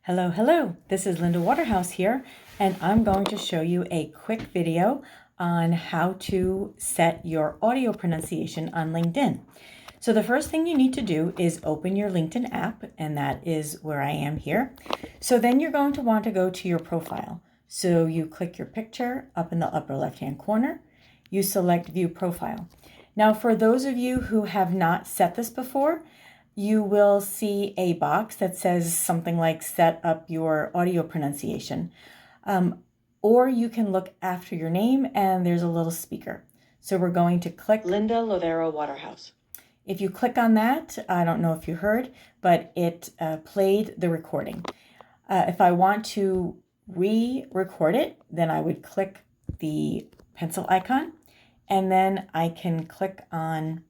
Hello, hello. This is Linda Waterhouse here, and I'm going to show you a quick video on how to set your audio pronunciation on LinkedIn. So the first thing you need to do is open your LinkedIn app, and that is where I am here. So then you're going to want to go to your profile. So you click your picture up in the upper left-hand corner. You select View Profile. Now, for those of you who have not set this before, you will see a box that says something like set up your audio pronunciation. Or you can look after your name and there's a little speaker. So we're going to click Linda Lovero Waterhouse. If you click on that, I don't know if you heard, but it played the recording. If I want to re-record it, then I would click the pencil icon and then I can click on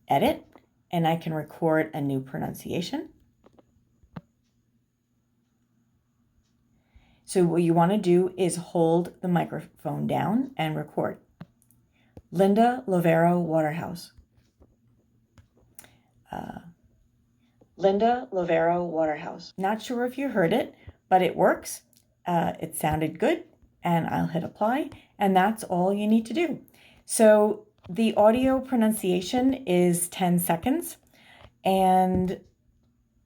Edit. And I can record a new pronunciation. So what you want to do is hold the microphone down and record. Linda Lovero Waterhouse. Linda Lovero Waterhouse. Not sure if you heard it, but it works. It sounded good, and I'll hit apply, and that's all you need to do. So the audio pronunciation is 10 seconds, and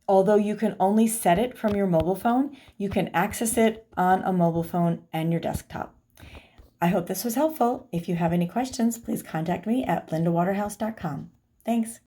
although you can only set it from your mobile phone, you can access it on a mobile phone and your desktop. I hope this was helpful. If you have any questions, please contact me at lindawaterhouse.com. Thanks.